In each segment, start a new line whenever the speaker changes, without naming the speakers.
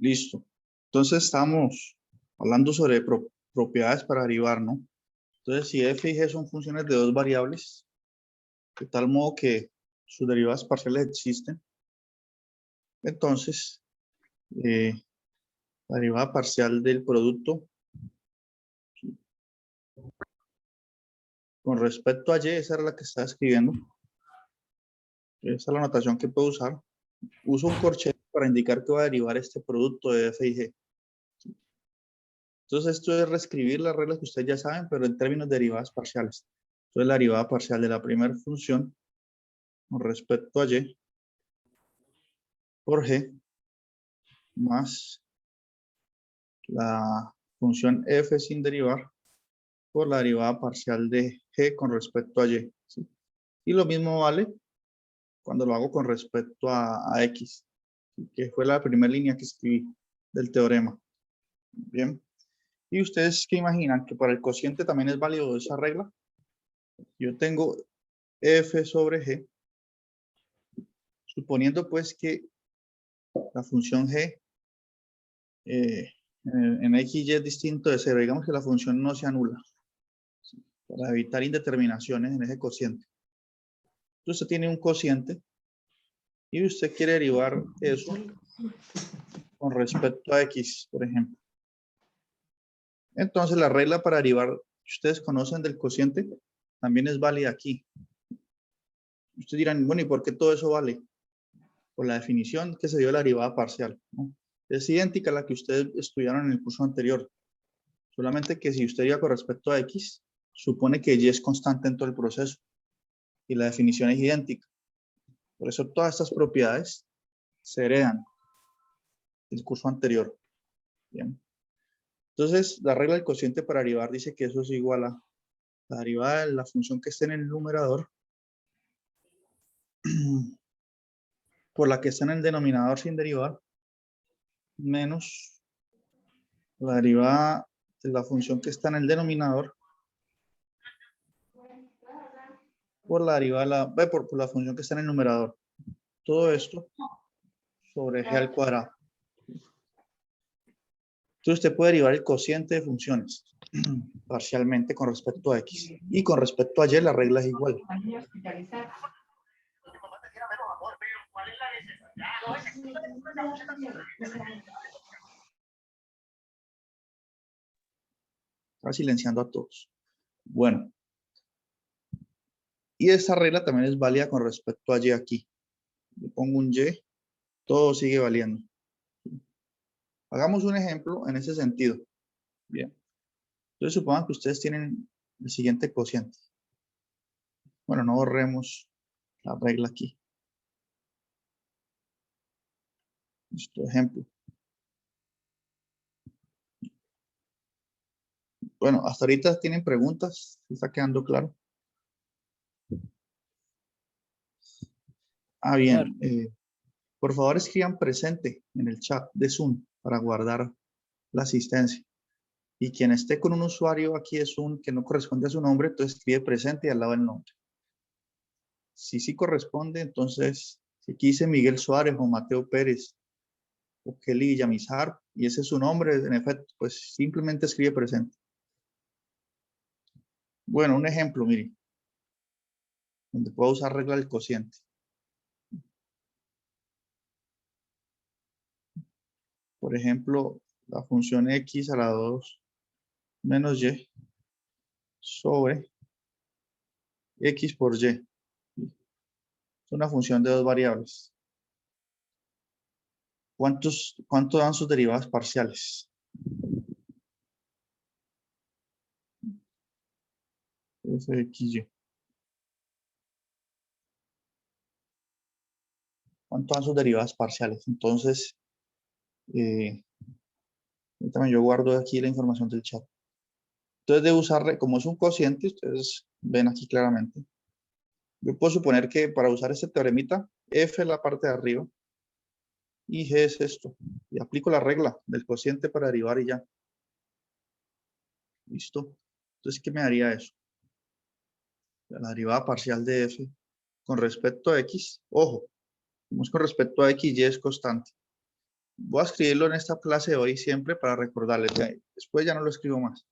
Listo. Entonces estamos hablando sobre propiedades para derivar, ¿no? Entonces, si f y g son funciones de dos variables, de tal modo que sus derivadas parciales existen, entonces la derivada parcial del producto con respecto a y, esa era la que estaba escribiendo, esa es la notación que puedo usar. Uso un corchete para indicar que va a derivar este producto de f y g. Entonces, esto es reescribir las reglas que ustedes ya saben, pero en términos de derivadas parciales. Entonces, la derivada parcial de la primera función con respecto a y por g más la función f sin derivar por la derivada parcial de g con respecto a y. ¿Sí? Y lo mismo vale cuando lo hago con respecto a x, que fue la primera línea que escribí del teorema. Bien. ¿Y ustedes qué imaginan? ¿Que para el cociente también es válido esa regla? Yo tengo f sobre g, suponiendo pues que la función g en x y es distinto de 0. Digamos que la función no se anula, ¿sí? Para evitar indeterminaciones en ese cociente. Entonces usted tiene un cociente y usted quiere derivar eso con respecto a x, por ejemplo. Entonces la regla para derivar que ustedes conocen del cociente también es válida aquí. Ustedes dirán, bueno, ¿y por qué todo eso vale? Por la definición que se dio de la derivada parcial, ¿no? Es idéntica a la que ustedes estudiaron en el curso anterior. Solamente que si usted iba con respecto a x, supone que y es constante en todo el proceso. Y la definición es idéntica. Por eso todas estas propiedades se heredan del curso anterior. Bien. Entonces, la regla del cociente para derivar dice que eso es igual a la derivada de la función que esté en el numerador por la que está en el denominador sin derivar menos la derivada de la función que está en el denominador por la derivada de por la función que está en el numerador. Todo esto sobre g al cuadrado. Entonces usted puede derivar el cociente de funciones parcialmente con respecto a x. Y con respecto a y la regla es igual. Está silenciando a todos. Bueno. Y esta regla también es válida con respecto a y aquí. Le pongo un y, todo sigue valiendo. Hagamos un ejemplo en ese sentido. Bien. Entonces supongan que ustedes tienen el siguiente cociente. Bueno, no borremos la regla aquí. Nuestro ejemplo. Bueno, hasta ahorita tienen preguntas. ¿Está quedando claro? Ah, bien. Por favor, escriban presente en el chat de Zoom para guardar la asistencia. Y quien esté con un usuario aquí de Zoom que no corresponde a su nombre, entonces escribe presente y al lado el nombre. Si sí corresponde, entonces, si aquí dice Miguel Suárez o Mateo Pérez o Kelly Villamizar, y ese es su nombre, en efecto, pues simplemente escribe presente. Bueno, un ejemplo, mire, donde puedo usar regla del cociente. Por ejemplo, la función x a la 2 menos y sobre x por y. Es una función de dos variables. ¿Cuánto dan sus derivadas parciales? Fxy. ¿Cuánto dan sus derivadas parciales? Entonces, también yo guardo aquí la información del chat. Entonces, debo usar, como es un cociente, ustedes ven aquí claramente. Yo puedo suponer que para usar este teoremita, f es la parte de arriba y g es esto. Y aplico la regla del cociente para derivar y ya. ¿Listo? Entonces, ¿qué me daría eso? La derivada parcial de f con respecto a x. Ojo, como es con respecto a x, y es constante. Voy a escribirlo en esta clase de hoy siempre para recordarles. Después ya no lo escribo más.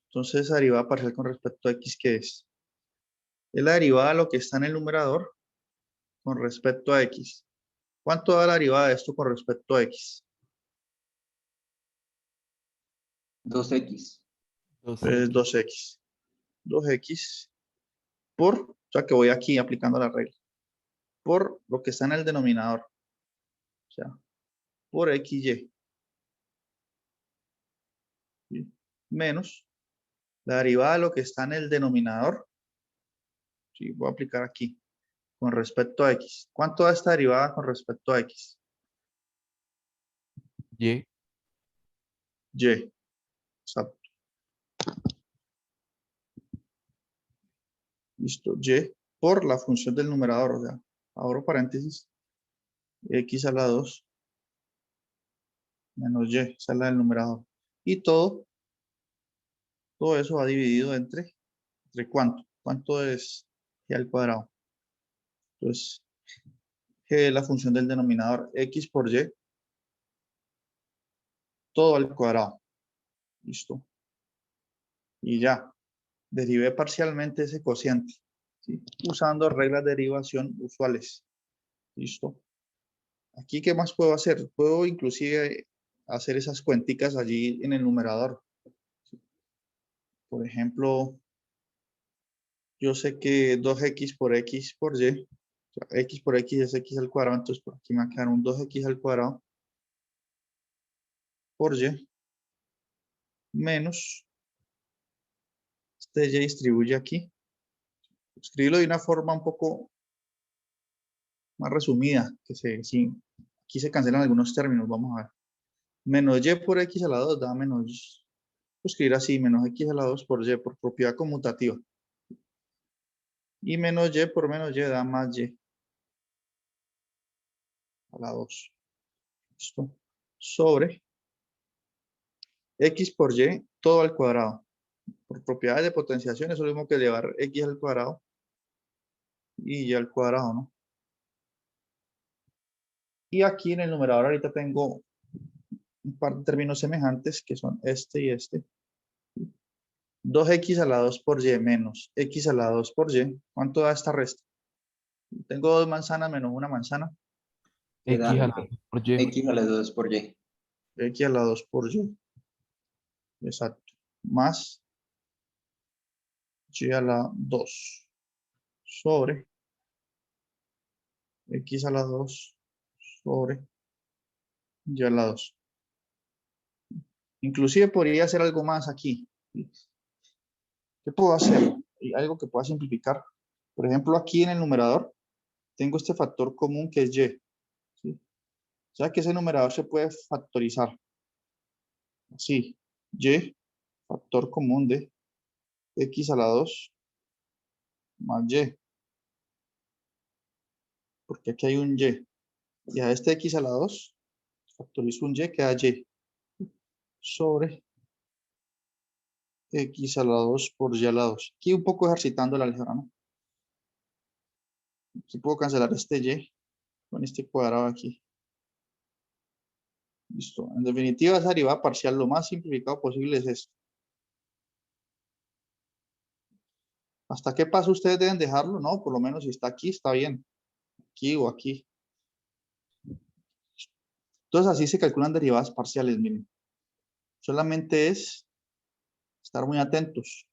Entonces, derivada parcial con respecto a x, ¿qué es? Es la derivada de lo que está en el numerador con respecto a x. ¿Cuánto da la derivada de esto con respecto a x?
2x.
Es 2x. 2x por, o sea que voy aquí aplicando la regla, por lo que está en el denominador. O sea, por xy. ¿Sí? Menos la derivada de lo que está en el denominador. Sí, voy a aplicar aquí. Con respecto a x. ¿Cuánto da esta derivada con respecto a x?
Y.
Y. Exacto. Listo. Y por la función del numerador. O sea, abro paréntesis. X a la 2 menos y. Esa es la del numerador. Y todo eso va dividido entre ¿cuánto? ¿Cuánto es y al cuadrado? Entonces, que es la función del denominador, x por y, todo al cuadrado. Listo. Y ya, derivé parcialmente ese cociente, ¿sí? Usando reglas de derivación usuales. Listo. Aquí, ¿qué más puedo hacer? Puedo inclusive hacer esas cuenticas allí en el numerador. Por ejemplo, yo sé que 2x por x por y, o sea, x por x es x al cuadrado, entonces por aquí me va a quedar un 2x al cuadrado por y menos este y distribuye aquí. Escribirlo de una forma un poco más resumida, que sí, aquí se cancelan algunos términos, vamos a ver. Menos y por x a la 2 da menos, escribir así, menos x a la 2 por y, por propiedad conmutativa. Y menos y por menos y da más y a la 2. ¿Listo? Sobre x por y, todo al cuadrado. Por propiedades de potenciación, eso es lo mismo que llevar x al cuadrado y y al cuadrado, ¿no? Y aquí en el numerador ahorita tengo un par de términos semejantes que son este y este. 2x a la 2 por y menos x a la 2 por y. ¿Cuánto da esta resta? Tengo dos manzanas menos una manzana.
X a la 2 por Y.
X a la 2 por y.
X a la 2 por y. Exacto. Más y a la 2 sobre x a la 2 sobre y a la 2. Inclusive podría hacer algo más aquí. ¿Qué puedo hacer? Algo que pueda simplificar. Por ejemplo, aquí en el numerador tengo este factor común que es y. ¿Sí? O sea que ese numerador se puede factorizar. Así. Y, factor común de x a la 2 más y. Porque aquí hay un y. Y a este x a la 2 factorizo un y, queda y. Sobre x a la 2 por y a la 2. Aquí un poco ejercitando la álgebra, ¿no? Si puedo cancelar este y con este cuadrado aquí. Listo. En definitiva, esa derivada parcial lo más simplificado posible es esto. ¿Hasta qué paso ustedes deben dejarlo? No, por lo menos si está aquí, está bien. Aquí o aquí. Entonces así se calculan derivadas parciales, miren. Solamente es estar muy atentos.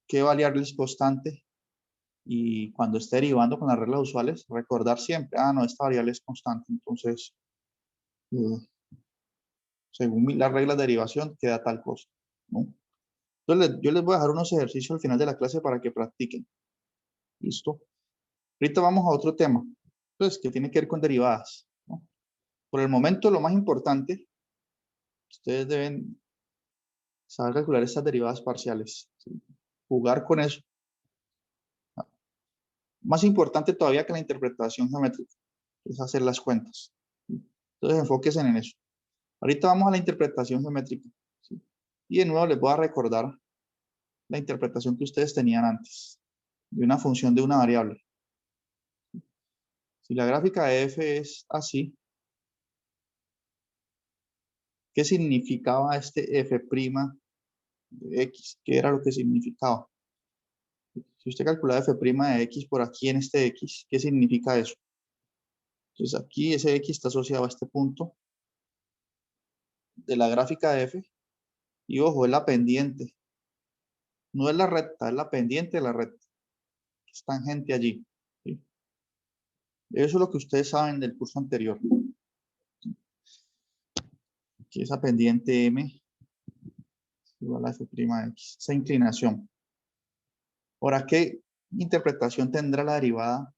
¿Qué variable es constante? Y cuando esté derivando con las reglas usuales, recordar siempre, no, esta variable es constante. Entonces, según las reglas de derivación, queda tal cosa, ¿no? Entonces, yo les voy a dejar unos ejercicios al final de la clase para que practiquen. ¿Listo? Ahorita vamos a otro tema, pues, que tiene que ver con derivadas, ¿no? Por el momento, lo más importante, ustedes deben saber calcular estas derivadas parciales, ¿sí? Jugar con eso. Más importante todavía que la interpretación geométrica, es hacer las cuentas. ¿Sí? Entonces, enfóquense en eso. Ahorita vamos a la interpretación geométrica, ¿sí? Y de nuevo les voy a recordar la interpretación que ustedes tenían antes de una función de una variable. Si la gráfica de f es así, ¿qué significaba este f' de x? ¿Qué era lo que significaba? Si usted calcula f' de x por aquí en este x, ¿qué significa eso? Entonces aquí ese x está asociado a este punto de la gráfica de f. Y ojo, es la pendiente. No es la recta, es la pendiente de la recta. Es tangente allí. ¿Sí? Eso es lo que ustedes saben del curso anterior. Que esa pendiente m es igual a f' de x. Esa inclinación. Ahora, ¿qué interpretación tendrá la derivada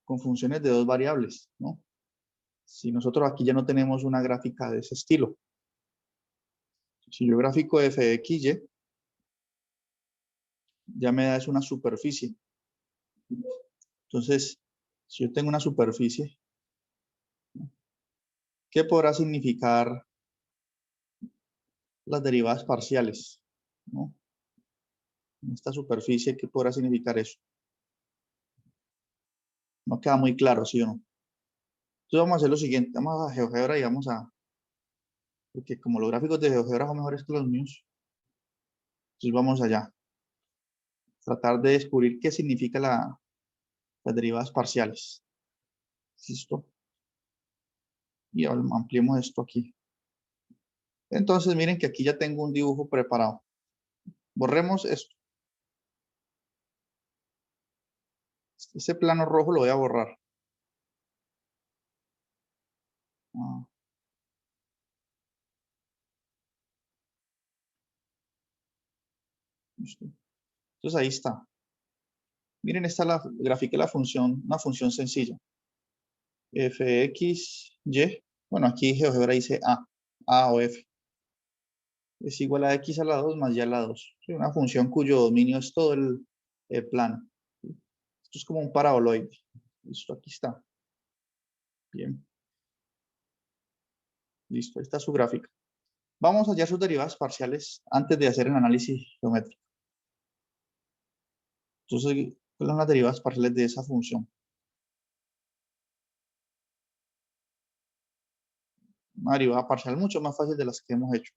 con funciones de dos variables? ¿No? Si nosotros aquí ya no tenemos una gráfica de ese estilo. Si yo grafico f de x, y, ya me da es una superficie. Entonces, si yo tengo una superficie, ¿qué podrá significar las derivadas parciales? ¿No? En esta superficie, ¿qué podrá significar eso? No queda muy claro, ¿sí o no? Entonces vamos a hacer lo siguiente, vamos a GeoGebra y vamos a, porque como los gráficos de GeoGebra son mejores que los míos, entonces vamos allá. Tratar de descubrir qué significa las derivadas parciales. ¿Listo? Y ampliemos esto aquí. Entonces miren que aquí ya tengo un dibujo preparado. Borremos esto. Este plano rojo lo voy a borrar. Ah, listo. Entonces ahí está. Miren, esta la grafiqué la función, una función sencilla. Fx, y. Bueno, aquí GeoGebra dice A o F. Es igual a x a la 2 más y a la 2. ¿Sí? Una función cuyo dominio es todo el plano. Esto es como un paraboloide. Listo, aquí está. Bien. Listo, ahí está su gráfica. Vamos a hallar sus derivadas parciales antes de hacer el análisis geométrico. Entonces, ¿cuáles son las derivadas parciales de esa función? Una derivada parcial mucho más fácil de las que hemos hecho.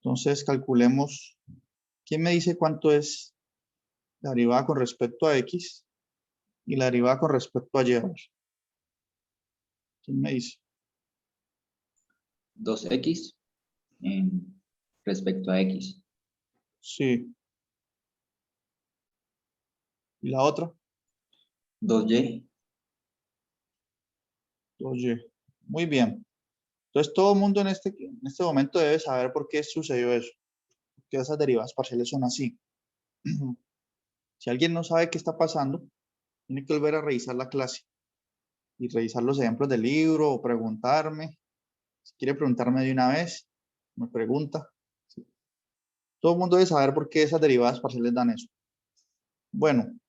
Entonces, calculemos. ¿Quién me dice cuánto es la derivada con respecto a x y la derivada con respecto a y? ¿Quién me dice?
2x respecto a x.
Sí. ¿Y la otra?
2y.
2y. Muy bien. Entonces, todo el mundo en este momento debe saber por qué sucedió eso. Que esas derivadas parciales son así. Si alguien no sabe qué está pasando, tiene que volver a revisar la clase y revisar los ejemplos del libro o preguntarme. Si quiere preguntarme de una vez, me pregunta. ¿Sí? Todo el mundo debe saber por qué esas derivadas parciales dan eso. Bueno,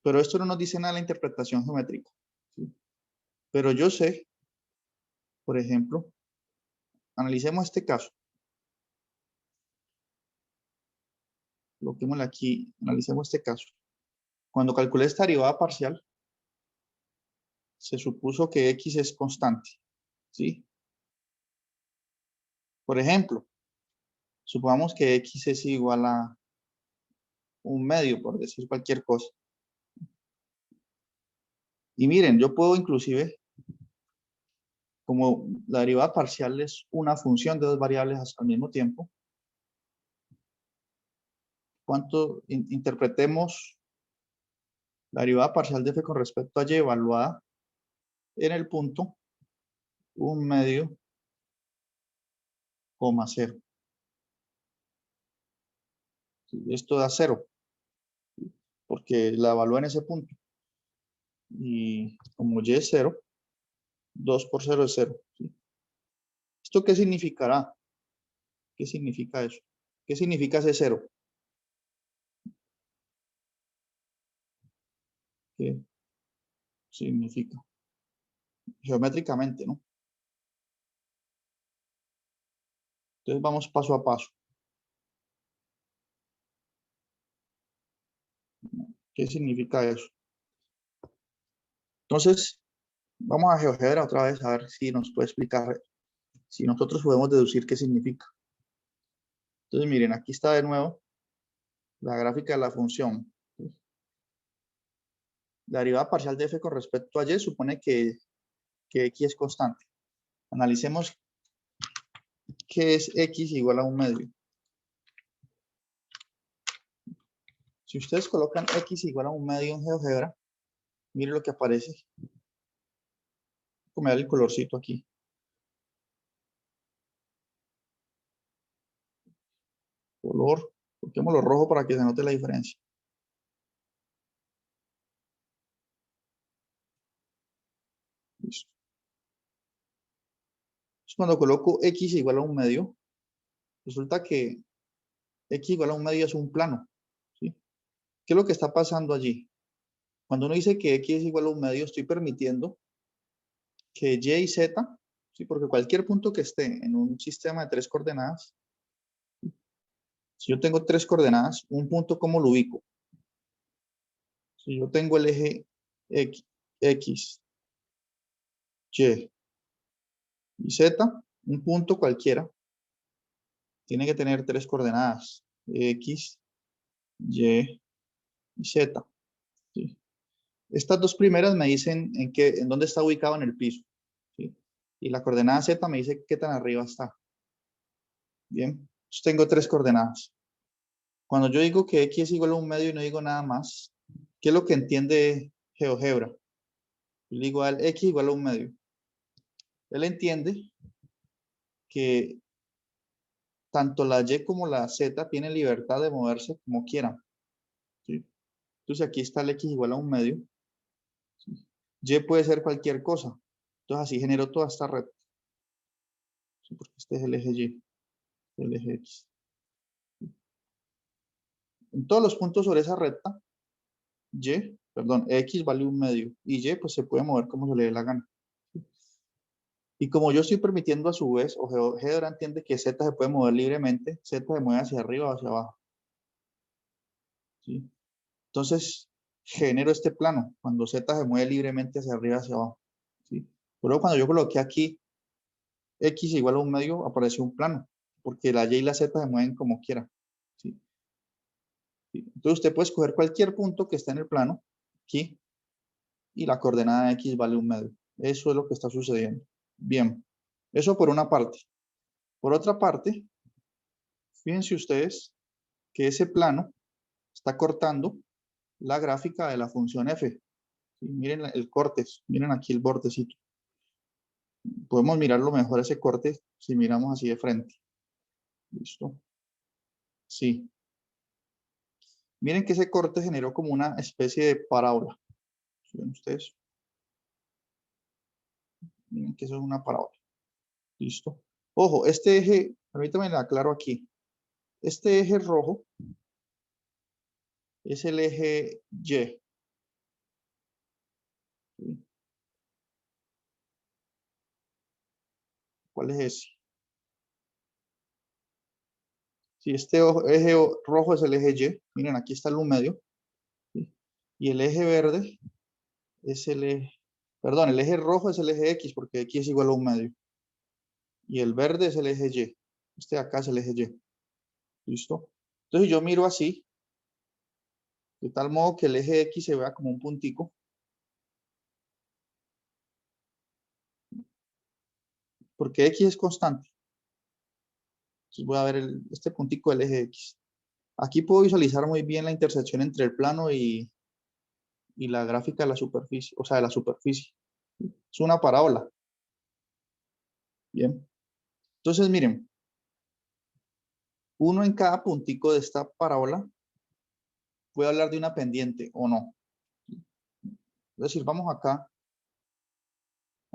pero esto no nos dice nada de la interpretación geométrica. ¿Sí? Pero yo sé, por ejemplo, analicemos este caso. Coloquémosle aquí, analicemos este caso. Cuando calculé esta derivada parcial, se supuso que x es constante. ¿Sí? Por ejemplo, supongamos que x es igual a un medio, por decir cualquier cosa. Y miren, yo puedo inclusive, como la derivada parcial es una función de dos variables al mismo tiempo, interpretemos la derivada parcial de f con respecto a y evaluada en el punto 1/2, 0. Esto da 0, porque la evalúa en ese punto. Y como y es 0, 2 por 0 es 0. ¿Sí? ¿Esto qué significará? ¿Qué significa eso? ¿Qué significa ese 0? ¿Qué significa? Geométricamente, ¿no? Entonces vamos paso a paso. ¿Qué significa eso? Entonces, vamos a GeoGebra otra vez a ver si nos puede explicar, si nosotros podemos deducir qué significa. Entonces, miren, aquí está de nuevo la gráfica de la función. La derivada parcial de f con respecto a y supone que x es constante. Analicemos qué es x igual a 1/2. Si ustedes colocan x igual a 1/2 en GeoGebra, miren lo que aparece. Voy a dar el colorcito aquí. Color, coloquémoslo rojo para que se note la diferencia. Listo. Entonces, cuando coloco x igual a 1/2, resulta que x igual a 1/2 es un plano. ¿Sí? ¿Qué es lo que está pasando allí? Cuando uno dice que x es igual a 1/2, estoy permitiendo que y y z, ¿sí? Porque cualquier punto que esté en un sistema de 3 coordenadas, si yo tengo 3 coordenadas, un punto, ¿cómo lo ubico? Si yo tengo el eje x, y y z, un punto cualquiera, tiene que tener 3 coordenadas, x, y z. ¿Sí? Estas dos primeras me dicen en dónde está ubicado en el piso. ¿Sí? Y la coordenada z me dice qué tan arriba está. Bien, entonces tengo 3 coordenadas. Cuando yo digo que x es igual a 1/2 y no digo nada más, ¿qué es lo que entiende GeoGebra? Yo le digo al x igual a 1/2. Él entiende que tanto la y como la z tienen libertad de moverse como quieran. ¿Sí? Entonces aquí está el x igual a 1/2. ¿Sí? Y puede ser cualquier cosa. Entonces así genero toda esta red. ¿Sí? Porque este es el eje y, el eje x. En todos los puntos sobre esa recta, x vale 1/2. Y y pues se puede mover como se le dé la gana. Y como yo estoy permitiendo a su vez, o GeoGebra entiende que z se puede mover libremente, z se mueve hacia arriba o hacia abajo. ¿Sí? Entonces, genero este plano, cuando z se mueve libremente hacia arriba o hacia abajo. ¿Sí? Luego cuando yo coloqué aquí x igual a 1/2, apareció un plano, porque la y y la z se mueven como quiera. ¿Sí? ¿Sí? Entonces usted puede escoger cualquier punto que esté en el plano, aquí, y la coordenada x vale 1/2. Eso es lo que está sucediendo. Bien, eso por una parte. Por otra parte, fíjense ustedes que ese plano está cortando la gráfica de la función f. ¿Sí? Miren el corte, miren aquí el bordecito. Podemos mirarlo mejor ese corte si miramos así de frente. ¿Listo? Sí. Miren que ese corte generó como una especie de parábola. ¿Ven ustedes? Miren que eso es una parábola. ¿Listo? Ojo, este eje, permítanme lo aclaro aquí. Este eje rojo es el eje Y. ¿Sí? ¿Cuál es ese? Si este eje rojo es el eje Y, miren, aquí está el medio. ¿Sí? Y el eje verde es el eje, perdón, el eje rojo es el eje X, porque X es igual a 1/2. Y el verde es el eje Y. Este de acá es el eje Y. ¿Listo? Entonces yo miro así, de tal modo que el eje X se vea como un puntico. Porque X es constante. Entonces voy a ver este puntico del eje X. Aquí puedo visualizar muy bien la intersección entre el plano y la gráfica de la superficie, o sea, de la superficie. Es una parábola. Bien. Entonces, miren, uno en cada puntico de esta parábola puede hablar de una pendiente o no. Es decir, vamos acá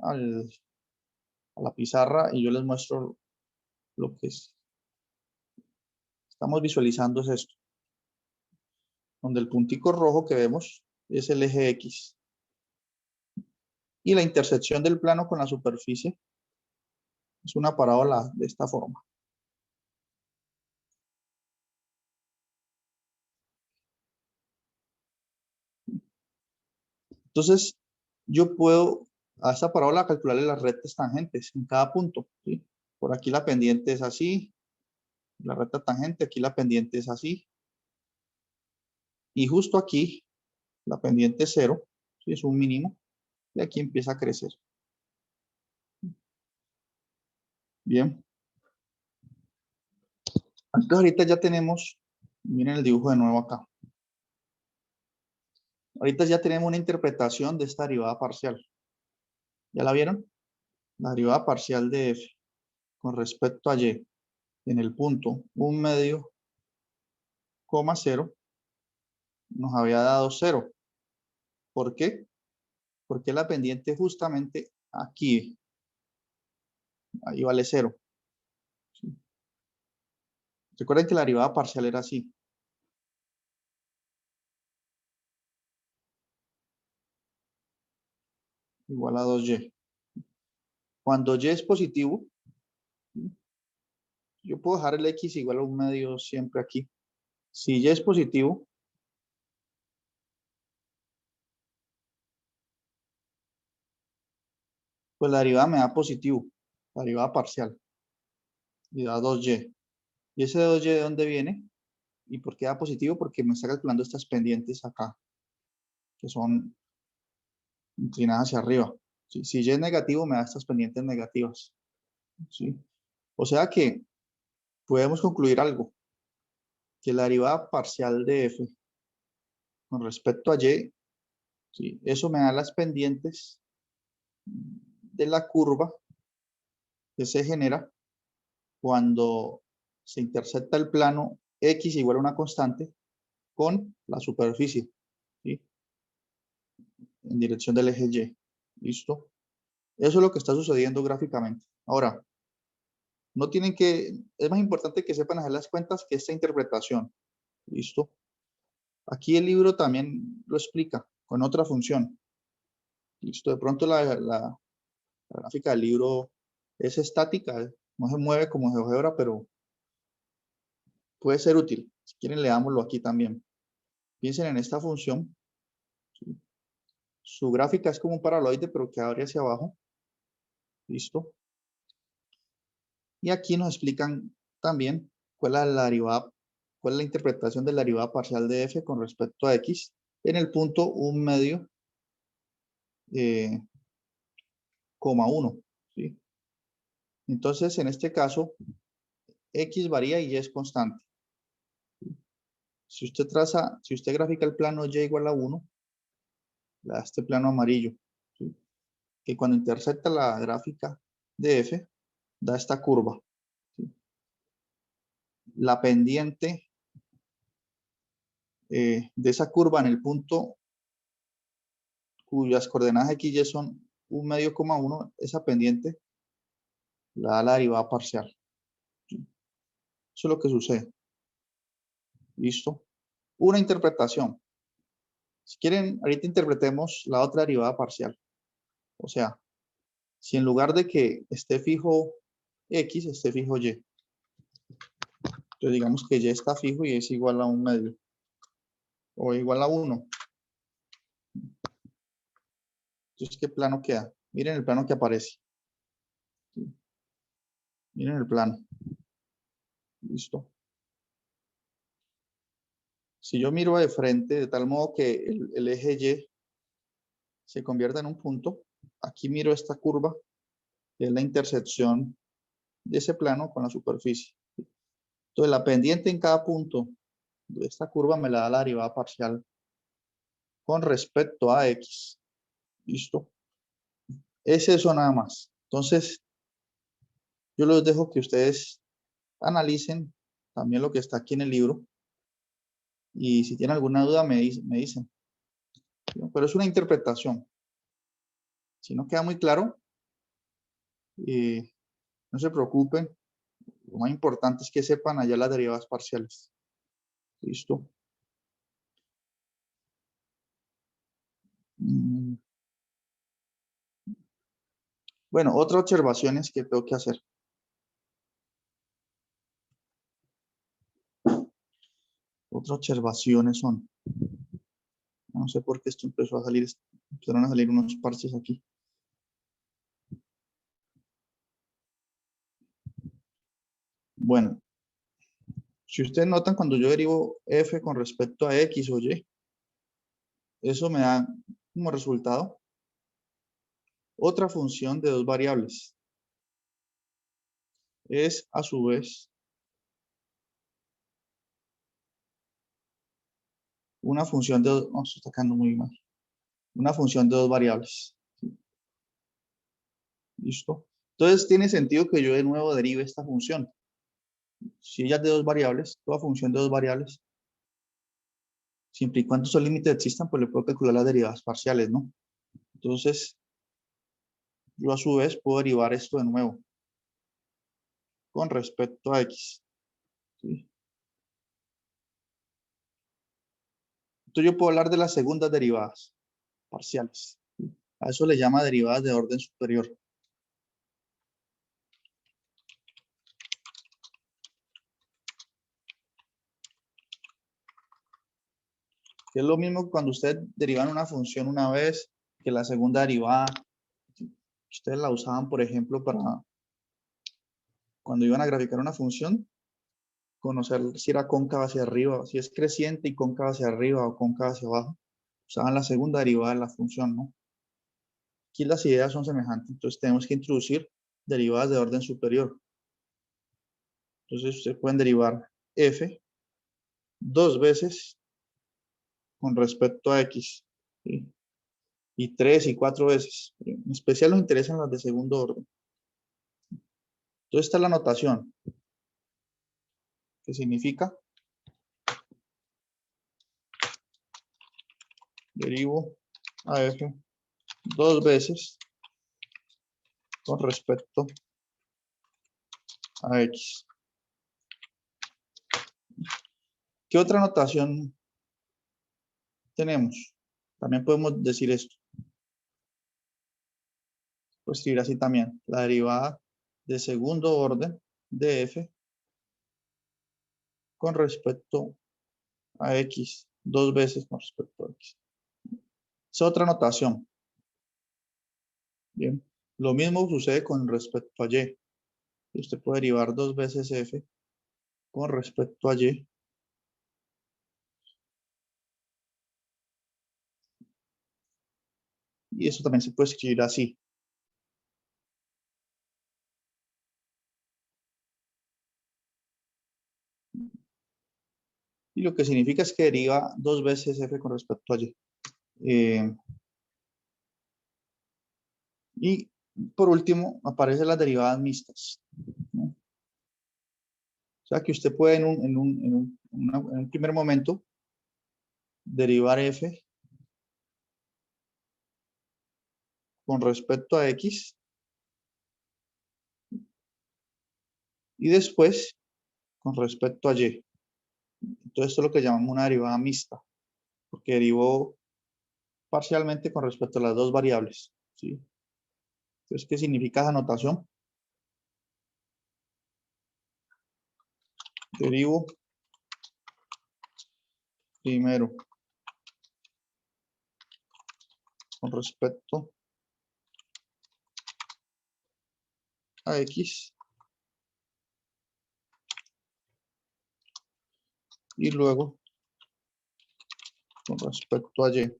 a la pizarra y yo les muestro lo que estamos visualizando es esto. Donde el puntico rojo que vemos es el eje X. Y la intersección del plano con la superficie es una parábola de esta forma. Entonces, yo puedo a esta parábola calcularle las rectas tangentes en cada punto, ¿sí? Por aquí la pendiente es así, la recta tangente, aquí la pendiente es así. Y justo aquí, la pendiente es 0, ¿sí? Es un mínimo, y aquí empieza a crecer. Bien. Entonces ahorita ya tenemos, miren el dibujo de nuevo acá. Ahorita ya tenemos una interpretación de esta derivada parcial. ¿Ya la vieron? La derivada parcial de f con respecto a y en el punto 1/2, 0 nos había dado 0. ¿Por qué? Porque la pendiente justamente aquí, ahí vale 0. ¿Sí? Recuerden que la derivada parcial era así. Igual a 2y. Cuando y es positivo, ¿sí? Yo puedo dejar el x igual a 1/2 siempre aquí. Si y es positivo, pues la derivada me da positivo, la derivada parcial, y da 2y. ¿Y ese 2y de dónde viene? ¿Y por qué da positivo? Porque me está calculando estas pendientes acá, que son inclinadas hacia arriba. ¿Sí? Si y es negativo, me da estas pendientes negativas. ¿Sí? O sea que podemos concluir algo, que la derivada parcial de f con respecto a y, ¿sí? Eso me da las pendientes de la curva que se genera cuando se intersecta el plano x igual a una constante con la superficie, ¿sí? En dirección del eje y. ¿Listo? Eso es lo que está sucediendo gráficamente. Ahora, no tienen que, es más importante que sepan hacer las cuentas que esta interpretación. ¿Listo? Aquí el libro también lo explica con otra función. ¿Listo? De pronto la gráfica del libro es estática, no se mueve como GeoGebra, pero puede ser útil. Si quieren, leámoslo aquí también. Piensen en esta función. ¿Sí? Su gráfica es como un paraboloide, pero que abre hacia abajo. ¿Listo? Y aquí nos explican también cuál es la derivada, cuál es la interpretación de la derivada parcial de f con respecto a x en el punto 1/2, 1. ¿Sí? Entonces, en este caso, x varía y y es constante. Si usted grafica el plano y igual a 1, le da este plano amarillo, ¿sí? Que cuando intersecta la gráfica de f, da esta curva. ¿Sí? La pendiente de esa curva en el punto cuyas coordenadas x y son 1/2, esa pendiente la da la derivada parcial. ¿Sí? Eso es lo que sucede. ¿Listo? Una interpretación. Si quieren, ahorita interpretemos la otra derivada parcial. O sea, si en lugar de que esté fijo x, esté fijo y. Entonces digamos que y está fijo y es igual a 1/2 o igual a 1. Entonces, ¿qué plano queda? Miren el plano que aparece. ¿Sí? Miren el plano. Listo. Si yo miro de frente, de tal modo que el eje Y se convierta en un punto, aquí miro esta curva, que es la intersección de ese plano con la superficie. Entonces, la pendiente en cada punto de esta curva me la da la derivada parcial con respecto a x. ¿Listo? Es eso nada más. Entonces, yo los dejo que ustedes analicen también lo que está aquí en el libro. Y si tienen alguna duda, me dicen. Pero es una interpretación. Si no queda muy claro, no se preocupen. Lo más importante es que sepan allá las derivadas parciales. ¿Listo? Bueno, otras observaciones que tengo que hacer. Otras observaciones son, no sé por qué esto empezó a salir Empezaron a salir unos parches aquí. Bueno, si ustedes notan, cuando yo derivo f con respecto a x o y, eso me da como resultado otra función de dos variables. Es a su vez una función de dos, no, se está quedando muy mal. Una función de dos variables. ¿Listo? Entonces tiene sentido que yo de nuevo derive esta función. Si ella es de dos variables, toda función de dos variables, siempre y cuando esos límites existan, pues le puedo calcular las derivadas parciales, ¿no? Entonces, yo a su vez puedo derivar esto de nuevo con respecto a x. ¿Sí? Entonces yo puedo hablar de las segundas derivadas parciales. ¿Sí? A eso le llama derivadas de orden superior. Que es lo mismo que cuando ustedes derivan una función una vez, que la segunda derivada, ustedes la usaban, por ejemplo, para cuando iban a graficar una función, conocer si era cóncava hacia arriba, si es creciente y cóncava hacia arriba o cóncava hacia abajo. Usaban la segunda derivada de la función, ¿no? Aquí las ideas son semejantes, entonces tenemos que introducir derivadas de orden superior. Entonces ustedes pueden derivar f dos veces con respecto a x, ¿sí? Y 3 y 4 veces. En especial nos interesan las de segundo orden. Entonces esta es la notación, que significa derivo a f dos veces con respecto a x. ¿Qué otra notación tenemos? También podemos decir esto. Pues escribir así también. La derivada de segundo orden de f con respecto a x. Dos veces con respecto a x. Es otra notación. Bien. Lo mismo sucede con respecto a y. Usted puede derivar dos veces f con respecto a y. Y eso también se puede escribir así. Y lo que significa es que deriva dos veces f con respecto a y. Y por último, aparecen las derivadas mixtas, ¿no? O sea que usted puede en un primer momento derivar f con respecto a x y después con respecto a y. Entonces esto es lo que llamamos una derivada mixta, porque derivó parcialmente con respecto a las dos variables, ¿sí? Entonces, ¿qué significa esa notación? Derivo primero con respecto a x y luego con respecto a y.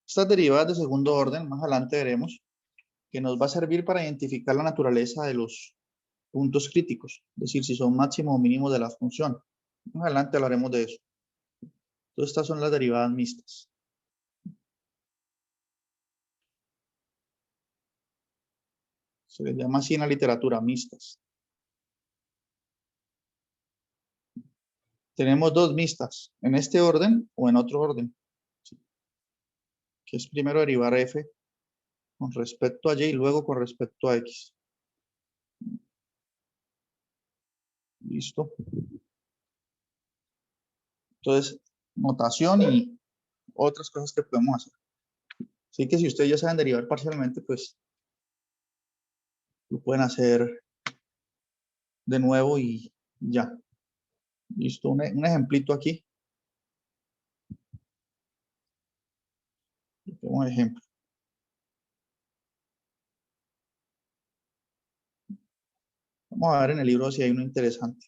Estas derivadas de segundo orden, más adelante veremos, que nos va a servir para identificar la naturaleza de los puntos críticos, es decir, si son máximos o mínimos de la función. Más adelante hablaremos de eso. Entonces, estas son las derivadas mixtas. Se les llama así en la literatura, mixtas. Tenemos dos mixtas, en este orden o en otro orden, ¿sí? Que es primero derivar f con respecto a y y luego con respecto a x. Listo. Entonces, notación y otras cosas que podemos hacer. Así que si ustedes ya saben derivar parcialmente, pues lo pueden hacer de nuevo y ya. Listo. Un ejemplito aquí. Un ejemplo. Vamos a ver en el libro si hay uno interesante.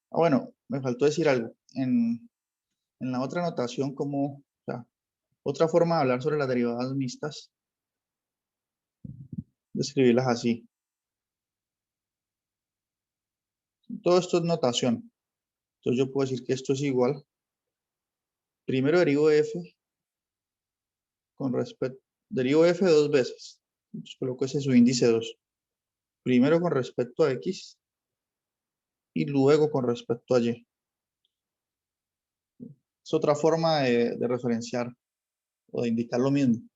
Bueno, me faltó decir algo. En la otra notación, como, o sea, otra forma de hablar sobre las derivadas mixtas, de escribirlas así. Todo esto es notación. Entonces yo puedo decir que esto es igual. Primero derivo f con respecto, derivo f dos veces. Entonces coloco ese su índice 2. Primero con respecto a x y luego con respecto a y. Es otra forma de referenciar o de indicar lo mismo.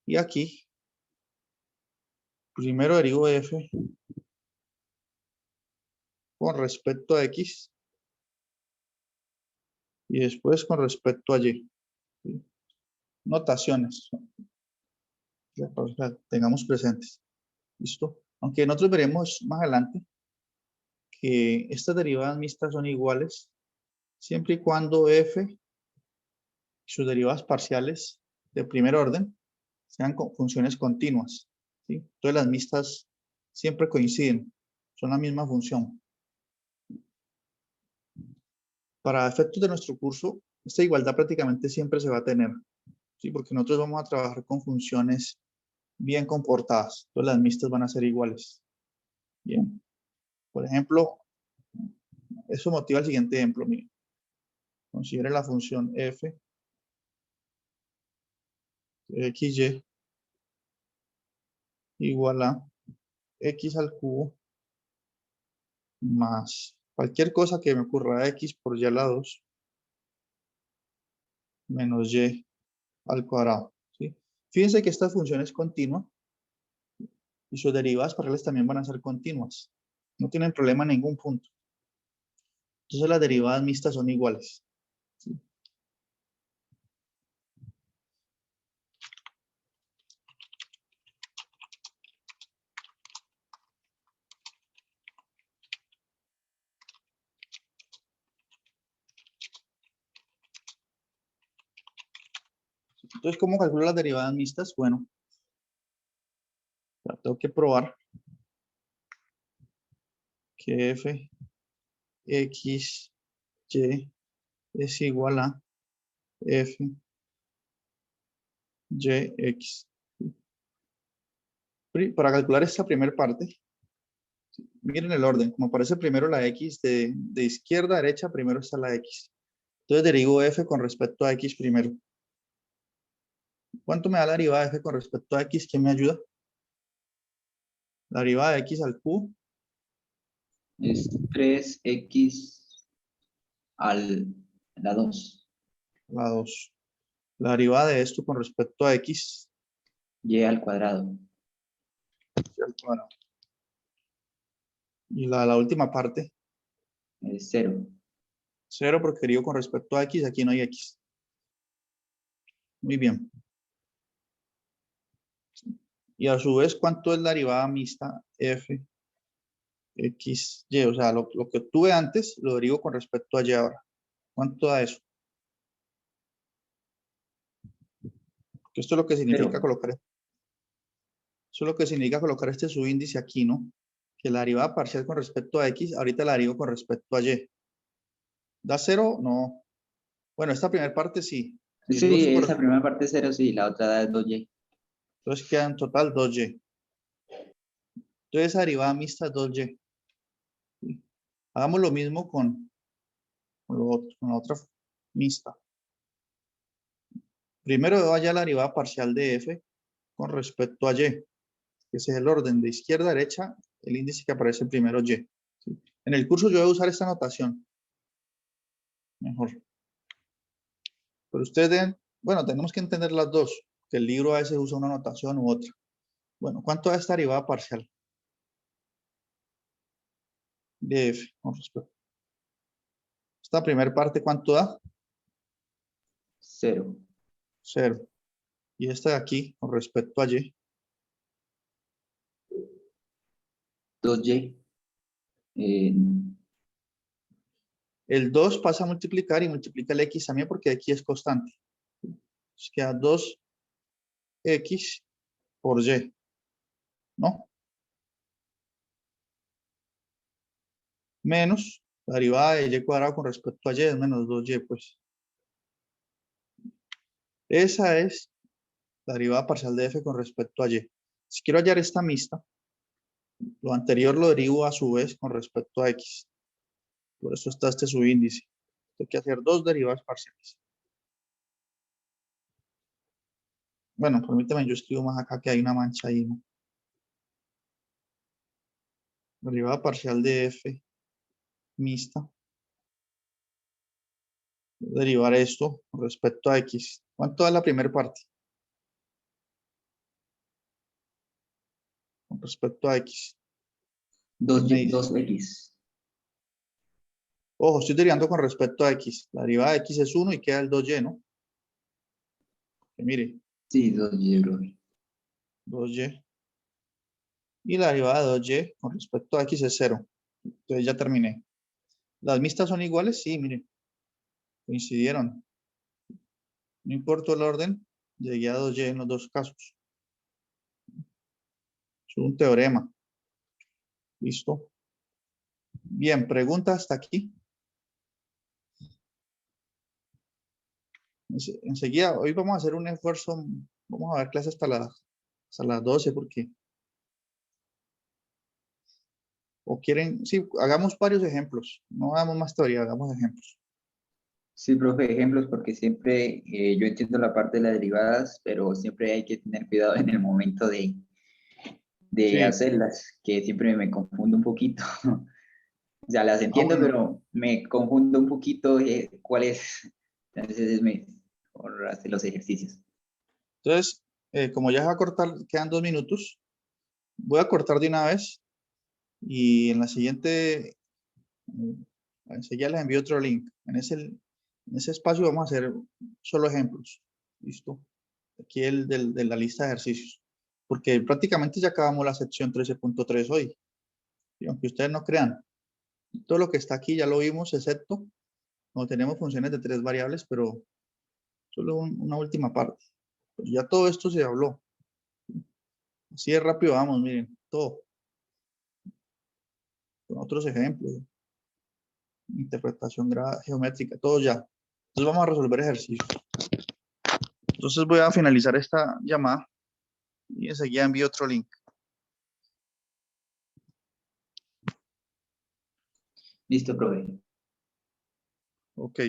Y aquí, primero derivo f con respecto a x y después con respecto a y. ¿Sí? Notaciones. Para que tengamos presentes. ¿Listo? Aunque nosotros veremos más adelante que estas derivadas mixtas son iguales siempre y cuando f y sus derivadas parciales de primer orden sean funciones continuas. ¿Sí? Entonces las mixtas siempre coinciden, son la misma función. Para efectos de nuestro curso, esta igualdad prácticamente siempre se va a tener, ¿sí? Porque nosotros vamos a trabajar con funciones bien comportadas, entonces las mixtas van a ser iguales. Bien. Por ejemplo, eso motiva el siguiente ejemplo. Mire. Considere la función f de xy igual a x al cubo más cualquier cosa que me ocurra x por y a la 2 menos y al cuadrado. ¿Sí? Fíjense que esta función es continua y sus derivadas parciales también van a ser continuas. No tienen problema en ningún punto. Entonces las derivadas mixtas son iguales. ¿Sí? Entonces, ¿cómo calculo las derivadas mixtas? Bueno, tengo que probar que f x y es igual a f y x. Para calcular esta primera parte, miren el orden. Como aparece primero la x de izquierda a derecha, primero está la x. Entonces derivo f con respecto a x primero. ¿Cuánto me da la derivada de f con respecto a x? ¿Quién me ayuda? La derivada de x al cubo.
Es 3x a la 2.
La 2. La derivada de esto con respecto a x.
Y al cuadrado.
Bueno. Y la última parte.
Es 0.
0 porque derivo con respecto a x. Aquí no hay x. Muy bien. Y a su vez, ¿cuánto es la derivada mixta f x, y? O sea, lo que tuve antes lo derivo con respecto a y ahora. ¿Cuánto da eso? Porque esto es lo que significa
0.
colocar. Eso es lo que significa colocar este subíndice aquí, ¿no? Que la derivada parcial con respecto a x, ahorita la derivo con respecto a y. ¿Da 0? No. Bueno, esta primera parte sí. Si derivo
Sí,
esto
esa primera parte es 0, sí, la otra da 2y.
entonces queda en total 2y. Entonces esa derivada mixta es 2y. ¿Sí? Hagamos lo mismo con la otra mixta. Primero vaya la derivada parcial de f con respecto a y, que ese es el orden de izquierda a derecha, el índice que aparece primero y. ¿Sí? En el curso yo voy a usar esta notación. Mejor. Pero ustedes, bueno, tenemos que entender las dos, que el libro a veces usa una notación u otra. Bueno, ¿cuánto da esta derivada parcial de f con respecto? Esta primera parte, ¿cuánto da?
0.
0. Y esta de aquí, con respecto a y,
2y.
El 2 pasa a multiplicar y multiplica el x también porque aquí es constante. Entonces queda 2x por y, ¿no? Menos la derivada de y cuadrado con respecto a y es menos 2y, pues. Esa es la derivada parcial de f con respecto a y. Si quiero hallar esta mixta, lo anterior lo derivo a su vez con respecto a x. Por eso está este subíndice. Tengo que hacer dos derivadas parciales. Bueno, permítame, yo escribo más acá que hay una mancha ahí, ¿no? Derivada parcial de f mixta. Derivar esto con respecto a x. ¿Cuánto da la primera parte? Con respecto a x.
2x.
Ojo, estoy derivando con respecto a x. La derivada de x es 1 y queda el 2y, ¿no? Que mire,
Sí, 2y, bro.
2y. Y la derivada de 2y con respecto a x es 0. Entonces ya terminé. ¿Las mixtas son iguales? Sí, mire. Coincidieron. No importa el orden, llegué a 2y en los dos casos. Es un teorema. ¿Listo? Bien, pregunta hasta aquí. Enseguida, hoy vamos a hacer un esfuerzo. Vamos a ver clases hasta las 12 porque... O quieren, sí, hagamos varios ejemplos. No hagamos más teoría, hagamos ejemplos.
Sí, profe, ejemplos, porque siempre yo entiendo la parte de las derivadas, pero siempre hay que tener cuidado en el momento de
Sí.
hacerlas, que siempre me confundo un poquito. O sea, las entiendo,
Bueno.
pero me confundo un poquito cuál es. Entonces, por hacer los ejercicios.
Entonces, como ya se va a cortar, quedan 2 minutos, voy a cortar de una vez y en la siguiente, enseguida les envío otro link. En ese espacio vamos a hacer solo ejemplos. ¿Listo? Aquí de la lista de ejercicios. Porque prácticamente ya acabamos la sección 13.3 hoy. Y aunque ustedes no crean, todo lo que está aquí ya lo vimos, excepto no tenemos funciones de 3 variables, pero solo una última parte. Pues ya todo esto se habló. Así de rápido vamos, miren, todo. Con otros ejemplos. Interpretación geométrica, todo ya. Entonces vamos a resolver ejercicios. Entonces voy a finalizar esta llamada y enseguida envío otro link.
Listo, profe.
Ok.